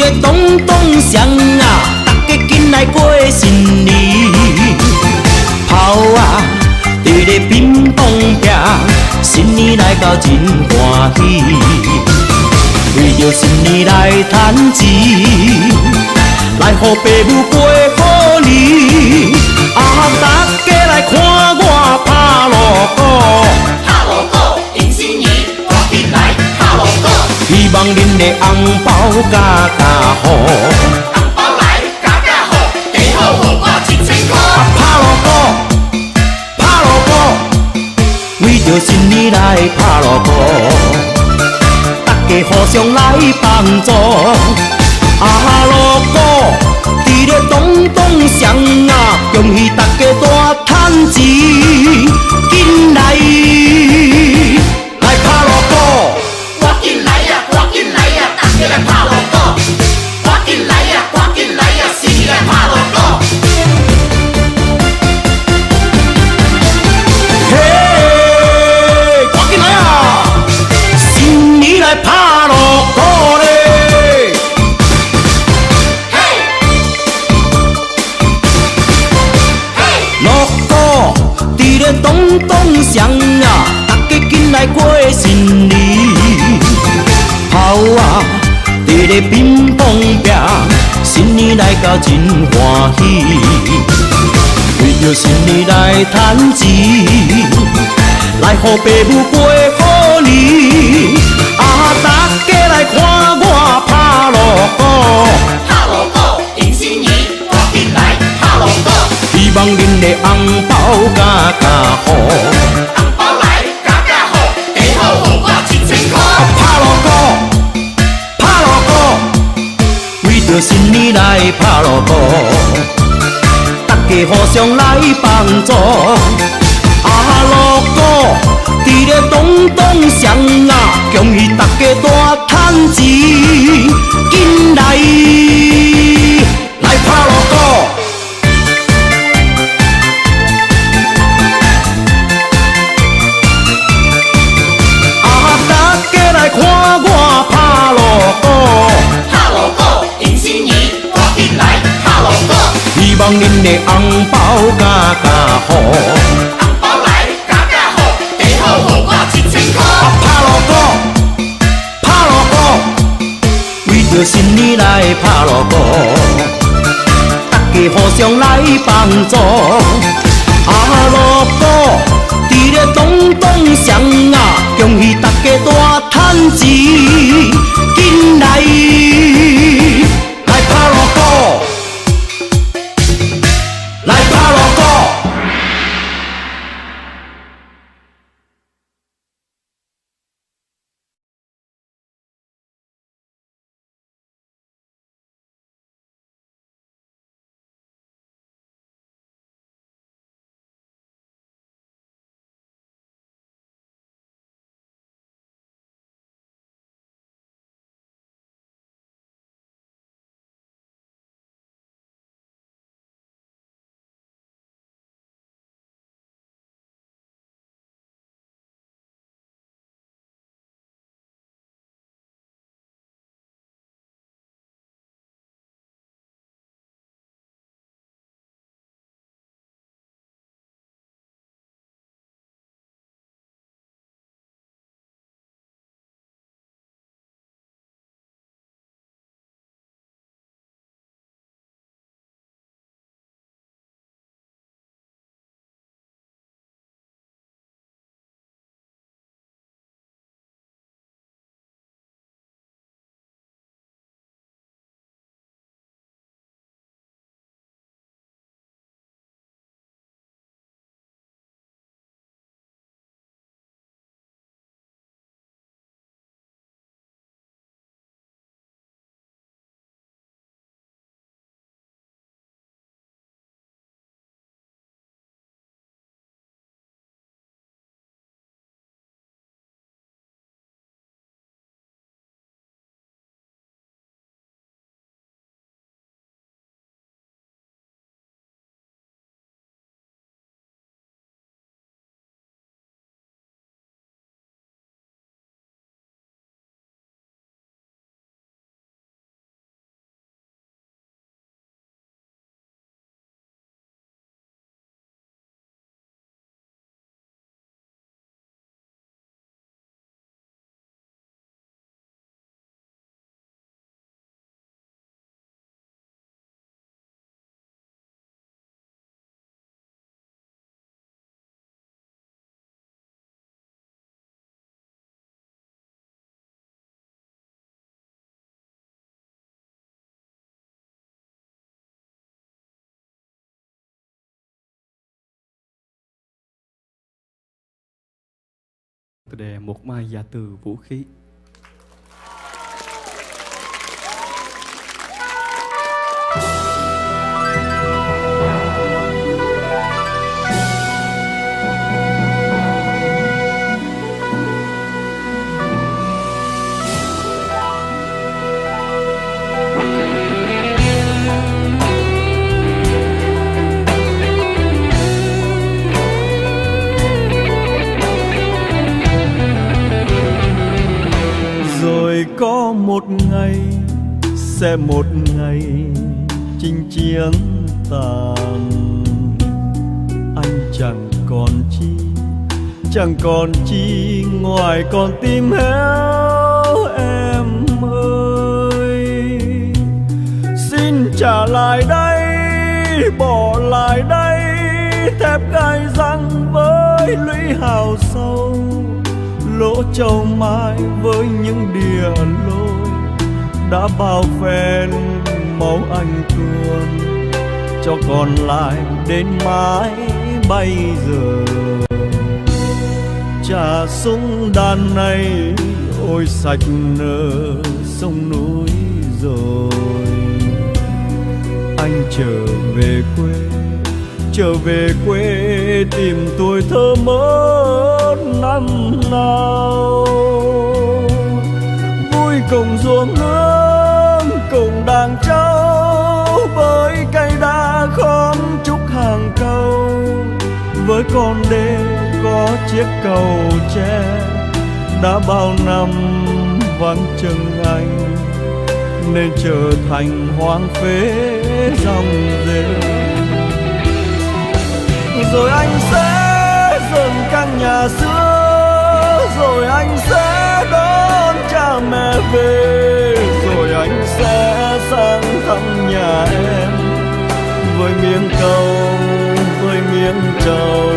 咧咚咚响啊，大家紧来过新年。炮啊，伫咧乒乓壁，新年来到真欢喜。为着新年来赚钱，来互爸母过好年。啊，大家来看我拍锣鼓，拍锣鼓迎新年，赶紧来拍锣鼓。希望恁的红包加好，红包来加好，加好互我1000块。拍锣鼓，拍锣鼓，为着新年来拍锣鼓，大家互相来帮助。啊，锣鼓伫咧咚咚响啊，恭喜大家大赚钱，紧来拍锣鼓。赶紧来呀，赶紧来呀，大家来拍锣鼓。赶紧来呀，赶紧来呀，新年来拍锣鼓。嘿，赶紧来啊！新年来拍锣鼓嘞！锣鼓伫咧咚咚响啊，大家紧来过新年。炮啊，伫咧乒乓壁，新年来到真欢喜。为着新年来赚钱，来互爸母过好年。啊，大家来看我拍锣鼓，拍锣鼓迎新年，赶紧来拍锣鼓。希望恁的红包加好，红包来加好，加好互我1000块。拍锣鼓，拍锣鼓，为着新年来拍锣鼓，大家互相来帮助。啊，锣鼓伫咧咚咚响啊，恭喜大家大赚钱，紧来拍锣鼓。看我拍锣鼓，拍锣鼓迎新年，赶紧来拍锣鼓。希望恁的红包加好，红包来加好，加好互我1000块。拍锣鼓，拍锣鼓，为着新年来拍锣鼓，大家互相来帮助。啊，锣鼓伫咧咚咚响啊，恭喜大家大赚钱，紧来。đề Một Mai Dạ Từ Vũ Khí. Rồi có một ngày, sẽ một ngày chinh chiến tàn. Anh chẳng còn chi ngoài con tim héo em ơi. Xin trả lại đây, bỏ lại đây thép gai răng với lũy hào sâu, lỗ châu mai với những đìa lôi đã bao phen máu anh tuôn, cho còn lại đến mãi bây giờ. Trà súng đàn này ôi sạch nở sông núi rồi. Anh trở về quê tìm tuổi thơ mơ năm nào. Vui cùng ruộng nương cùng đàn trâu, với cây đa khóm trúc hàng câu, với con đê có chiếc cầu tre đã bao năm vắng chân anh, nên trở thành hoang phế dòng rêu. Rồi anh sẽ dựng căn nhà xưa, rồi anh sẽ đón cha mẹ về, rồi anh sẽ sang thăm nhà em với miếng câu, với miếng trầu.